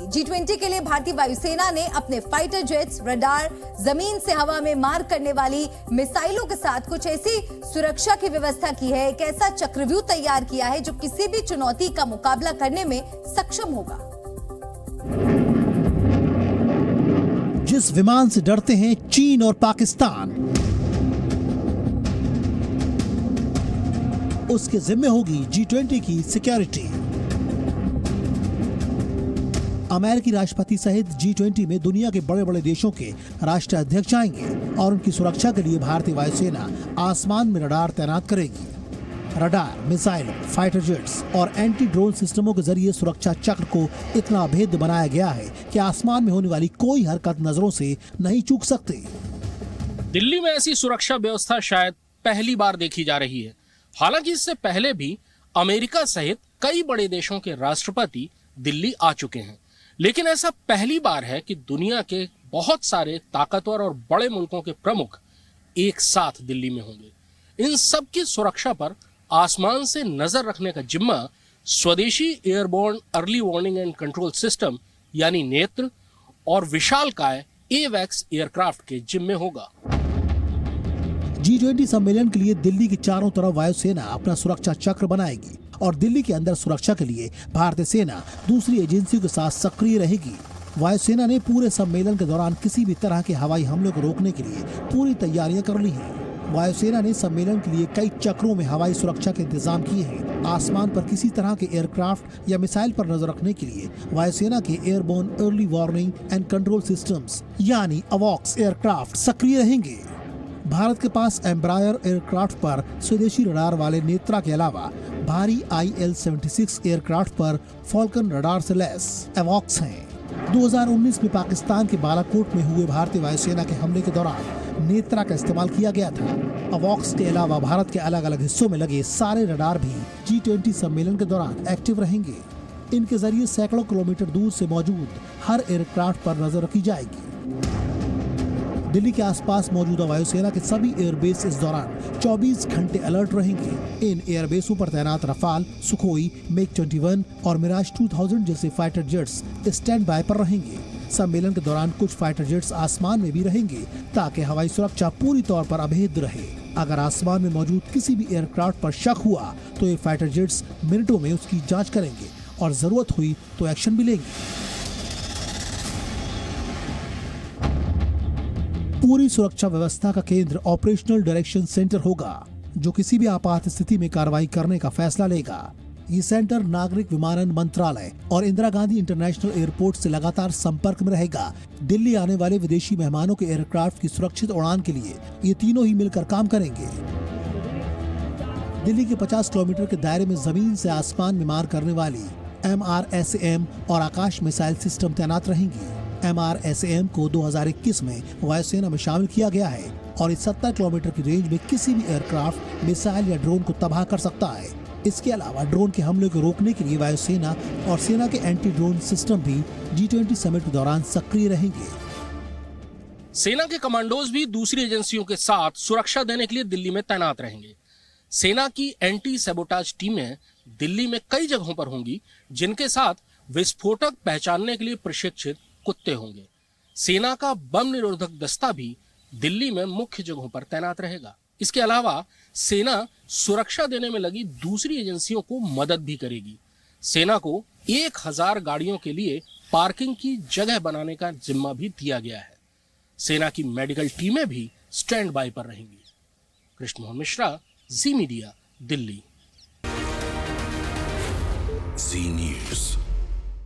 होगी। G20 के लिए भारतीय वायुसेना ने अपने फाइटर जेट्स, रडार, जमीन से हवा में मार करने वाली मिसाइलों के साथ कुछ ऐसी सुरक्षा की व्यवस्था की है, एक ऐसा चक्रव्यूह तैयार किया है जो किसी भी चुनौती का मुकाबला करने में सक्षम होगा। जिस विमान से डरते हैं चीन और पाकिस्तान, उसके जिम्मे होगी G20 की सिक्योरिटी। अमेरिकी राष्ट्रपति सहित G20 में दुनिया के बड़े बड़े देशों के राष्ट्राध्यक्ष आएंगे और उनकी सुरक्षा के लिए भारतीय वायुसेना आसमान में रडार तैनात करेगी। रडार, मिसाइल, फाइटर जेट्स और एंटी ड्रोन सिस्टमों के जरिए सुरक्षा चक्र को इतना अभेद्य बनाया गया है कि आसमान में होने वाली कोई हरकत नजरों से नहीं चूक सकती। दिल्ली में ऐसी सुरक्षा व्यवस्था शायद पहली बार देखी जा रही है। हालांकि इससे पहले भी अमेरिका सहित कई बड़े देशों के राष्ट्रपति दिल्ली आ चुके हैं, लेकिन ऐसा पहली बार है कि दुनिया के बहुत सारे ताकतवर और बड़े मुल्कों के प्रमुख एक साथ दिल्ली में होंगे। इन सब की सुरक्षा पर आसमान से नजर रखने का जिम्मा स्वदेशी airborne early warning and control system यानी नेत्र और विशालकाय एवैक्स एयरक्राफ्ट के जिम्मे होगा। G20 सम्मेलन के लिए दिल्ली के चारों तरफ वायुसेना अपना सुरक्षा चक्र बनाएगी और दिल्ली के अंदर सुरक्षा के लिए भारतीय सेना दूसरी एजेंसियों के साथ सक्रिय रहेगी। वायुसेना ने पूरे सम्मेलन के दौरान किसी भी तरह के हवाई हमले को रोकने के लिए पूरी तैयारियां कर ली हैं। वायुसेना ने सम्मेलन के लिए कई चक्रों में हवाई सुरक्षा के इंतजाम किए हैं। आसमान पर किसी तरह के एयरक्राफ्ट या मिसाइल पर नजर रखने के लिए वायुसेना के airborne early warning and control systems यानी अवॉक्स एयरक्राफ्ट सक्रिय रहेंगे। भारत के पास एम्ब्रायर एयरक्राफ्ट पर स्वदेशी रडार वाले नेत्रा के अलावा भारी IL-76 एयरक्राफ्ट पर फॉल्कन रडार से लैस अवॉक्स हैं। 2019 में पाकिस्तान के बालाकोट में हुए भारतीय वायुसेना के हमले के दौरान नेत्रा का इस्तेमाल किया गया था। अवॉक्स के अलावा भारत के अलग अलग हिस्सों में लगे सारे रडार भी G20 सम्मेलन के दौरान एक्टिव रहेंगे। इनके जरिए सैकड़ों किलोमीटर दूर से मौजूद हर एयरक्राफ्ट पर नजर रखी जाएगी। दिल्ली के आसपास मौजूदा वायुसेना के सभी एयरबेस इस दौरान 24 घंटे अलर्ट रहेंगे। इन एयरबेसों पर तैनात रफाल, सुखोई, MiG-21 और मिराज 2000 जैसे फाइटर जेट्स स्टैंड बाय पर रहेंगे। सम्मेलन के दौरान कुछ फाइटर जेट्स आसमान में भी रहेंगे ताकि हवाई सुरक्षा पूरी तौर पर अभेद्य रहे। अगर आसमान में मौजूद किसी भी एयरक्राफ्ट पर शक हुआ तो ये फाइटर जेट्स मिनटों में उसकी जांच करेंगे और जरूरत हुई तो एक्शन भी लेंगे। पूरी सुरक्षा व्यवस्था का केंद्र ऑपरेशनल डायरेक्शन सेंटर होगा, जो किसी भी आपात स्थिति में कार्रवाई करने का फैसला लेगा। ये सेंटर नागरिक विमानन मंत्रालय और इंदिरा गांधी इंटरनेशनल एयरपोर्ट से लगातार संपर्क में रहेगा। दिल्ली आने वाले विदेशी मेहमानों के एयरक्राफ्ट की सुरक्षित उड़ान के लिए ये तीनों ही मिलकर काम करेंगे। दिल्ली के 50 किलोमीटर के दायरे में जमीन से आसमान में मार करने वाली MRSAM और आकाश मिसाइल सिस्टम तैनात रहेंगी। MRSAM को 2021 में वायुसेना में शामिल किया गया है और इस 70 किलोमीटर की रेंज में किसी भी एयरक्राफ्ट, मिसाइल या ड्रोन को तबाह कर सकता है। इसके अलावा ड्रोन के हमले को रोकने के लिए वायुसेना और सेना के एंटी ड्रोन सिस्टम भी G20 समिट के दौरान सक्रिय रहेंगे। सेना के कमांडोज भी दूसरी एजेंसियों के साथ सुरक्षा देने के लिए दिल्ली में तैनात रहेंगे। सेना की एंटी सैबोटाज टीमें दिल्ली में कई जगहों पर होंगी, जिनके साथ विस्फोटक पहचानने के लिए प्रशिक्षित कुत्ते होंगे। सेना का बम निरोधक दस्ता भी दिल्ली में मुख्य जगहों पर तैनात रहेगा। इसके अलावा सेना सुरक्षा देने में लगी दूसरी एजेंसियों को मदद भी करेगी। सेना को 1000 गाड़ियों के लिए पार्किंग की जगह बनाने का जिम्मा भी दिया गया है। सेना की मेडिकल टीमें भी स्टैंड बाय पर रहेंगी। कृष्ण मोहन मिश्रा, जी मीडिया, दिल्ली। जी न्यूज़।